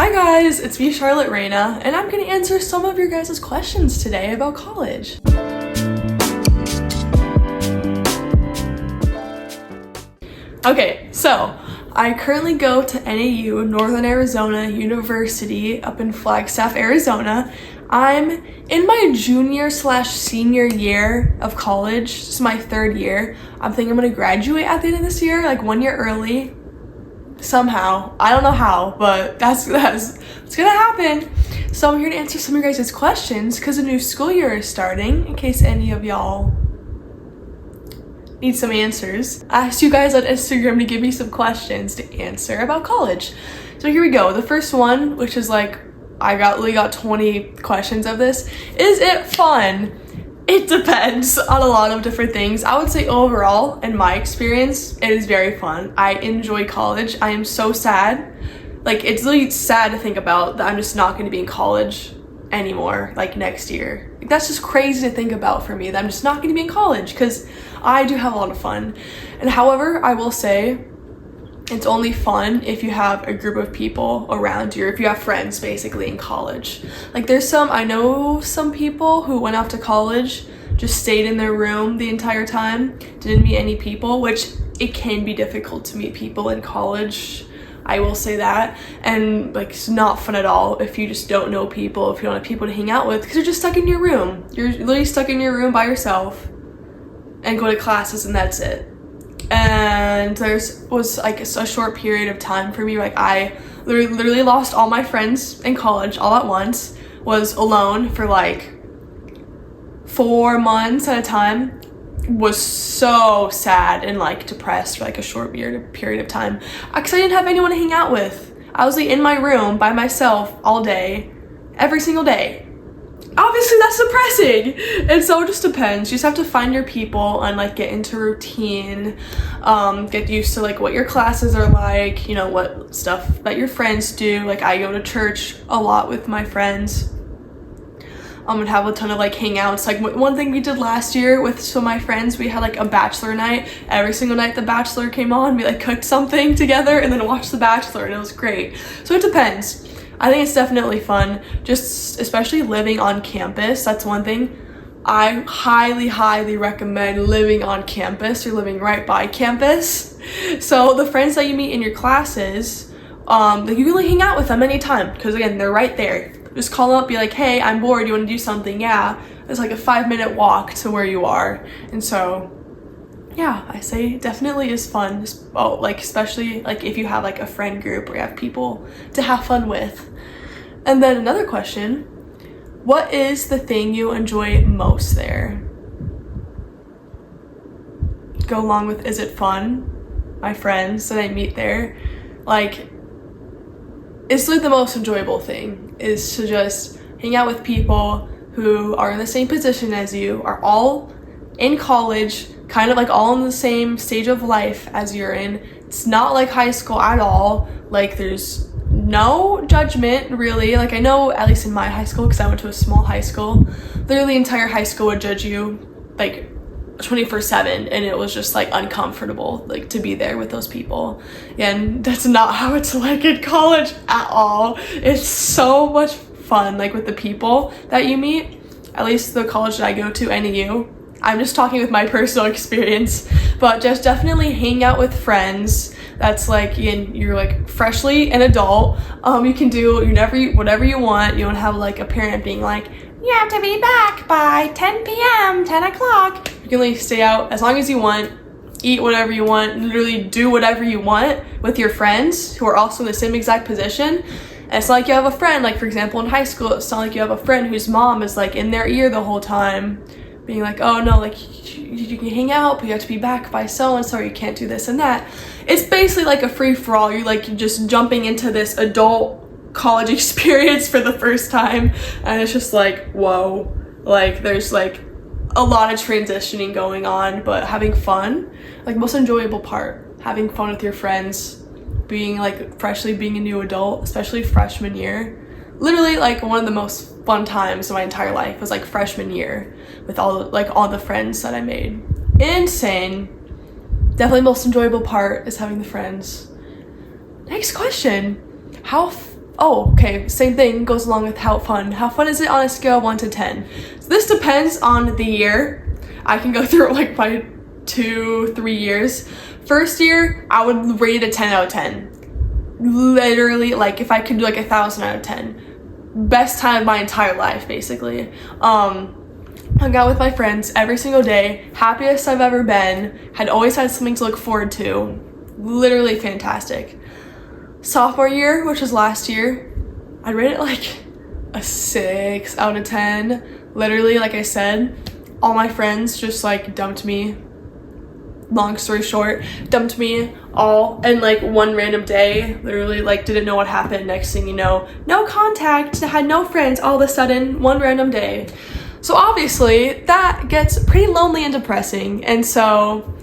Hi guys, it's me, Charlotte Reyna, and I'm gonna answer some of your guys' questions today about college. Okay, so I currently go to NAU, Northern Arizona University up in Flagstaff, Arizona. I'm in my junior/senior year of college. This is my third year. I'm thinking I'm gonna graduate at the end of this year, like 1 year early. Somehow. I don't know how, but that's what's gonna happen. So I'm here to answer some of your guys' questions because the new school year is starting, in case any of y'all need some answers. I asked you guys on Instagram to give me some questions to answer about college. So here we go. The first one, which is like, I literally got 20 questions of this. Is it fun? It depends on a lot of different things. I would say overall, in my experience, it is very fun. I enjoy college. I am so sad. Like, it's really sad to think about that I'm just not going to be in college anymore, like next year. Like, that's just crazy to think about for me, that I'm just not going to be in college, because I do have a lot of fun. And however, I will say, it's only fun if you have a group of people around you, or if you have friends basically in college. Like I know some people who went off to college, just stayed in their room the entire time, didn't meet any people, which it can be difficult to meet people in college. I will say that. And like, it's not fun at all if you just don't know people, if you don't have people to hang out with, because you're just stuck in your room. You're literally stuck in your room by yourself and go to classes and that's it. And there was like a short period of time for me, like I literally lost all my friends in college all at once, was alone for like 4 months at a time, was so sad and like depressed for like a short period of time because I didn't have anyone to hang out with. I was like in my room by myself all day, every single day. Obviously that's depressing, and so it just depends. You just have to find your people and like get into routine, get used to like what your classes are like, you know, what stuff that your friends do. Like I go to church a lot with my friends, and have a ton of like hangouts. Like one thing we did last year with some of my friends, we had like a bachelor night. Every single night the Bachelor came on, we like cooked something together and then watched the Bachelor, and it was great. So it depends. I think it's definitely fun, just especially living on campus. That's one thing. I highly recommend living on campus or living right by campus. So the friends that you meet in your classes, like you can really hang out with them anytime, because again, they're right there. Just call them up, be like, hey, I'm bored, you want to do something? Yeah. It's like a 5-minute walk to where you are. And so yeah, I say it definitely is fun. Like especially like if you have like a friend group or you have people to have fun with. And then another question, what is the thing you enjoy most there? Go along with, is it fun? My friends that I meet there, like, it's like the most enjoyable thing is to just hang out with people who are in the same position as you, are all in college, kind of like all in the same stage of life as you're in. It's not like high school at all. Like there's no judgment really. Like I know, at least in my high school, because I went to a small high school, literally the entire high school would judge you like 24/7, and it was just like uncomfortable like to be there with those people. And that's not how it's like in college at all. It's so much fun like with the people that you meet. At least the college that I go to, NAU, I'm just talking with my personal experience, but just definitely hang out with friends. That's like, you're like freshly an adult. You can do whatever you want. You don't have like a parent being like, you have to be back by 10 p.m., 10 o'clock. You can like stay out as long as you want, eat whatever you want, literally do whatever you want with your friends who are also in the same exact position. And it's not like you have a friend, like for example in high school, it's not like you have a friend whose mom is like in their ear the whole time, being like, oh no, like you can hang out, but you have to be back by so-and-so, or you can't do this and that. It's basically like a free-for-all. You're like just jumping into this adult college experience for the first time, and it's just like, whoa. Like there's like a lot of transitioning going on, but having fun, like most enjoyable part, having fun with your friends, being like freshly being a new adult, especially freshman year. Literally like one of the most fun times of my entire life was like freshman year with all the friends that I made. Insane. Definitely most enjoyable part is having the friends. Next question. How Oh, okay, same thing goes along with how fun. How fun is it on a scale of 1 to 10? So this depends on the year. I can go through like my 2-3 years. First year, I would rate it a 10 out of 10. Literally, like if I could do like 1,000 out of 10. Best time of my entire life, basically. Hung out with my friends every single day. Happiest I've ever been. Had always had something to look forward to. Literally fantastic. Sophomore year, which was last year, I rate it like a 6 out of 10. Literally, like I said, all my friends just like dumped me. Long story short, dumped me all in like one random day. Literally, like didn't know what happened. Next thing you know, no contact, had no friends all of a sudden, one random day. So obviously that gets pretty lonely and depressing. And so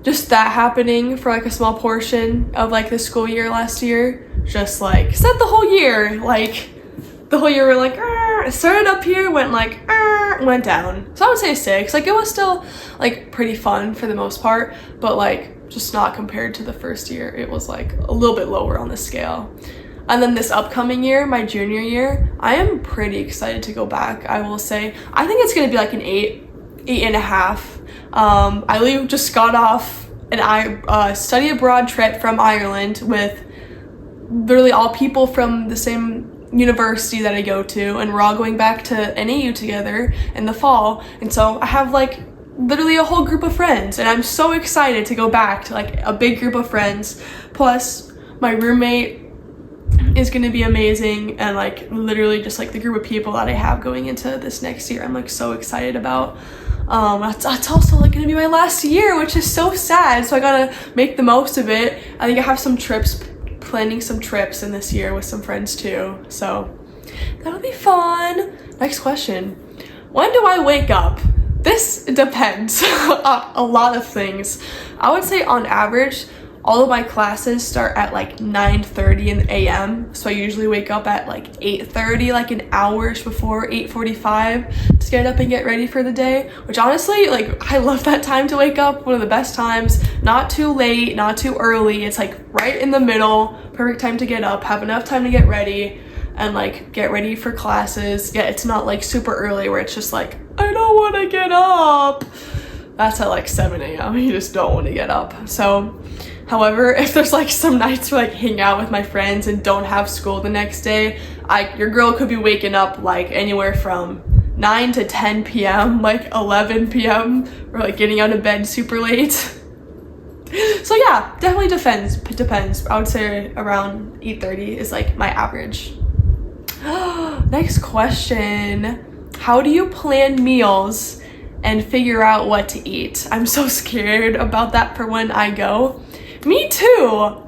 just that happening for like a small portion of like the school year last year, just like set the whole year. Like the whole year we're like, it started up here, went like, went down. So I would say 6. Like it was still like pretty fun for the most part, but like just not compared to the first year. It was like a little bit lower on the scale. And then this upcoming year, my junior year, I am pretty excited to go back. I will say, I think it's gonna be like an 8.5. I just got off an study abroad trip from Ireland with literally all people from the same university that I go to, and we're all going back to NAU together in the fall. And so I have like literally a whole group of friends, and I'm so excited to go back to like a big group of friends. Plus my roommate is going to be amazing, and like literally just like the group of people that I have going into this next year, I'm like so excited about. That's also like gonna be my last year, which is so sad, so I gotta make the most of it. I think I have some trips, planning some trips in this year with some friends too, so that'll be fun. Next question. When do I wake up? This depends on a lot of things. I would say on average all of my classes start at like 9:30 in the a.m. So I usually wake up at like 8:30, like an hour before 8:45 to get up and get ready for the day, which honestly, like I love that time to wake up. One of the best times. Not too late, not too early. It's like right in the middle. Perfect time to get up, have enough time to get ready and like get ready for classes. Yeah, it's not like super early where it's just like, I don't want to get up. That's at like 7 a.m. You just don't want to get up. So however, if there's like some nights where like hang out with my friends and don't have school the next day, your girl could be waking up like anywhere from 9 to 10 p.m., like 11 p.m., or like getting out of bed super late. So yeah, definitely depends. I would say around 8:30 is like my average. Next question. How do you plan meals and figure out what to eat? I'm so scared about that for when I go. Me too.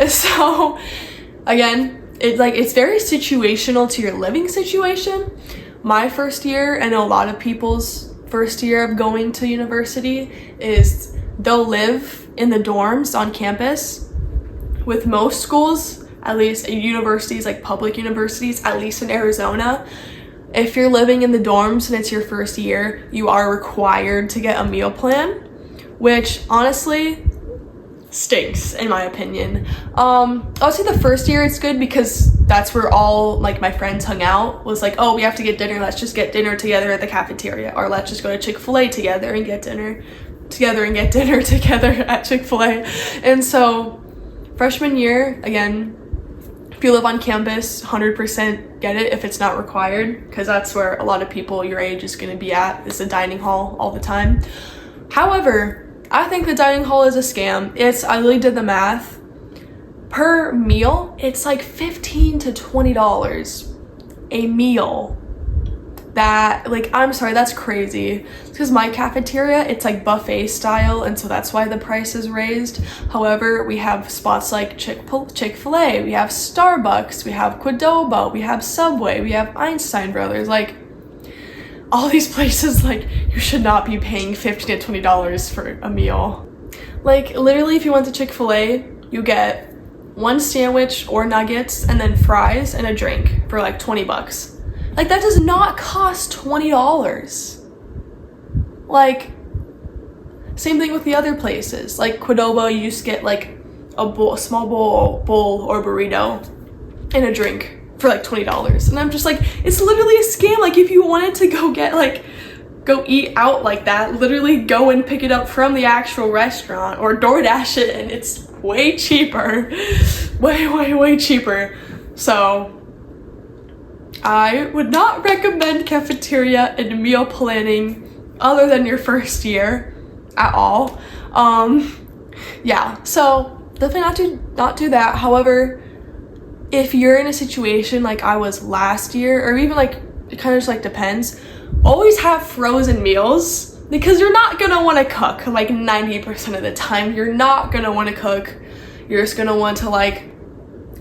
So again, it's very situational to your living situation. My first year, and a lot of people's first year of going to university, is they'll live in the dorms on campus. With most schools, at least universities, like public universities, at least in Arizona, if you're living in the dorms and it's your first year, you are required to get a meal plan, which honestly stinks in my opinion. I'll say the first year it's good because that's where all like my friends hung out, was like, oh, we have to get dinner, let's just get dinner together at the cafeteria, or let's just go to Chick-fil-A together and get dinner together at Chick-fil-A. And so freshman year, again, if you live on campus, 100% get it if it's not required, because that's where a lot of people your age is going to be at, is the dining hall all the time. However, I think the dining hall is a scam. I really did the math. Per meal, it's like $15 to $20 a meal. That, like, I'm sorry, that's crazy. It's because my cafeteria, it's like buffet style, and so that's why the price is raised. However, we have spots like Chick-fil-A, we have Starbucks, we have Qdoba, we have Subway, we have Einstein Brothers, like, all these places, like, you should not be paying $15 to $20 for a meal. Like, literally, if you went to Chick-fil-A, you get one sandwich or nuggets and then fries and a drink for like $20. Like, that does not cost $20. Like, same thing with the other places. Like Qdoba, you just get like a small bowl or burrito and a drink for like $20. And I'm just like, it's literally a scam. Like, if you wanted to go eat out like that, literally go and pick it up from the actual restaurant or DoorDash it, and it's way cheaper. way cheaper. So I would not recommend cafeteria and meal planning other than your first year at all. Yeah, so definitely not do that. However, if you're in a situation like I was last year, or even like, it kind of just like depends, always have frozen meals, because you're not gonna want to cook. Like 90% of the time, you're not gonna want to cook. You're just gonna want to like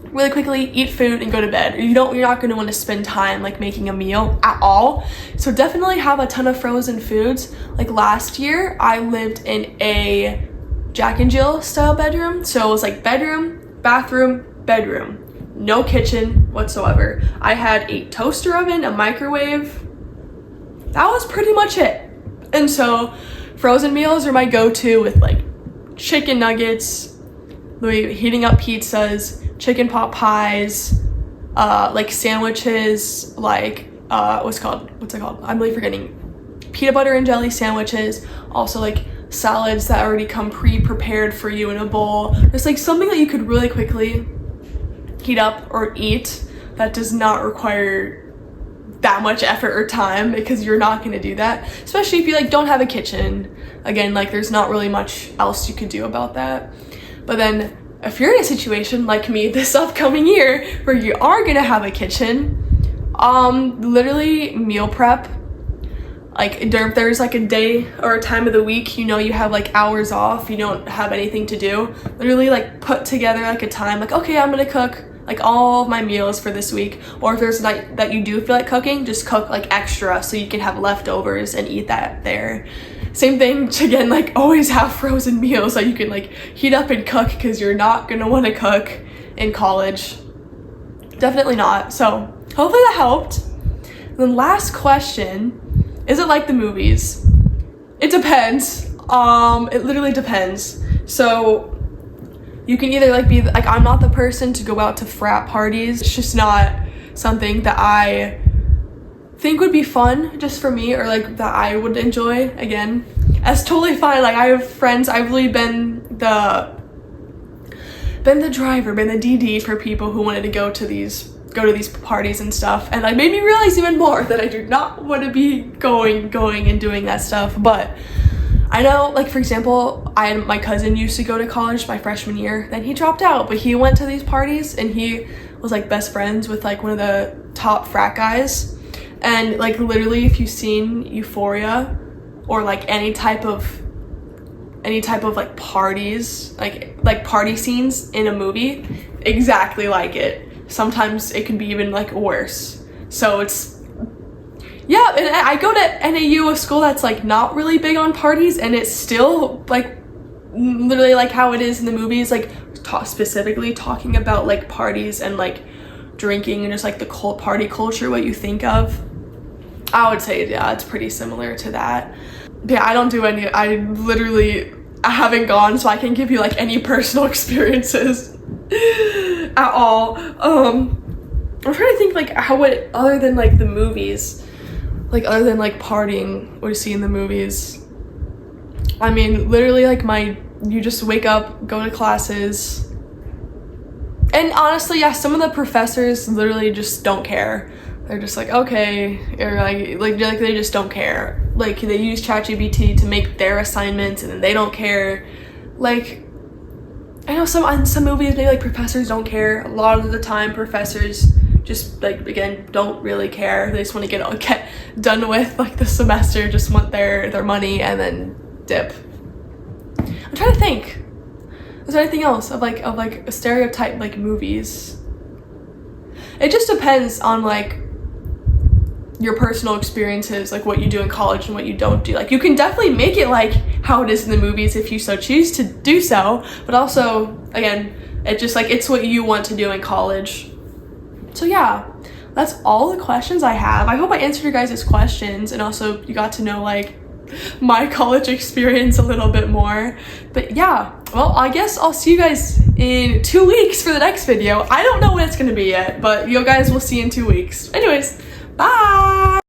really quickly eat food and go to bed. You're not gonna want to spend time like making a meal at all. So definitely have a ton of frozen foods. Like last year, I lived in a Jack and Jill style bedroom. So it was like bedroom, bathroom, bedroom. No kitchen whatsoever. I had a toaster oven, a microwave. That was pretty much it. And so frozen meals are my go-to, with like chicken nuggets, heating up pizzas, chicken pot pies, like sandwiches, like what's it called? I'm really forgetting. Peanut butter and jelly sandwiches. Also like salads that already come pre-prepared for you in a bowl. It's like something that you could really quickly heat up or eat that does not require that much effort or time, because you're not going to do that, especially if you like don't have a kitchen. Again, like there's not really much else you could do about that. But then if you're in a situation like me this upcoming year where you are going to have a kitchen, literally meal prep. Like if there's like a day or a time of the week, you know, you have like hours off, you don't have anything to do, literally like put together like a time, like, okay, I'm gonna cook like all of my meals for this week. Or if there's a night that you do feel like cooking, just cook like extra so you can have leftovers and eat that there. Same thing, again, like always have frozen meals that you can like heat up and cook, because you're not gonna want to cook in college. Definitely not. So hopefully that helped. And then last question, is it like the movies? It depends. It literally depends. So you can either like be like, I'm not the person to go out to frat parties. It's just not something that I think would be fun just for me, or like that I would enjoy. Again, that's totally fine. Like I have friends, I've really been the driver, been the DD for people who wanted to go to these parties and stuff, and like made me realize even more that I do not want to be going and doing that stuff. But I know, like for example, my cousin used to go to college my freshman year, then he dropped out, but he went to these parties and he was like best friends with like one of the top frat guys. And like literally, if you've seen Euphoria or like any type of like parties, like party scenes in a movie, exactly like it. Sometimes it can be even like worse. So it's, yeah, and I go to NAU, a school that's like not really big on parties, and it's still like literally like how it is in the movies, like specifically talking about like parties and like drinking and just like the party culture, what you think of. I would say, yeah, it's pretty similar to that. But yeah, I don't do any, I haven't gone, so I can't give you like any personal experiences at all. I'm trying to think like how would, other than like the movies, like other than like partying what you see in the movies, I mean literally like you just wake up, go to classes, and honestly, yeah, some of the professors literally just don't care. They're just like, okay, or like they just don't care. Like they use ChatGPT to make their assignments, and then they don't care. Like I know on some movies maybe like professors don't care. A lot of the time professors just like, again, don't really care. They just want to get done with like the semester, just want their money and then dip. I'm trying to think. Is there anything else of like a stereotype like movies? It just depends on like your personal experiences, like what you do in college and what you don't do. Like you can definitely make it like how it is in the movies if you so choose to do so, but also again, it just like it's what you want to do in college. So yeah, that's all the questions I have. I hope I answered your guys' questions, and also you got to know like my college experience a little bit more. But yeah, well, I guess I'll see you guys in 2 weeks for the next video. I don't know when it's gonna be yet, but you guys will see in 2 weeks. Anyways, bye!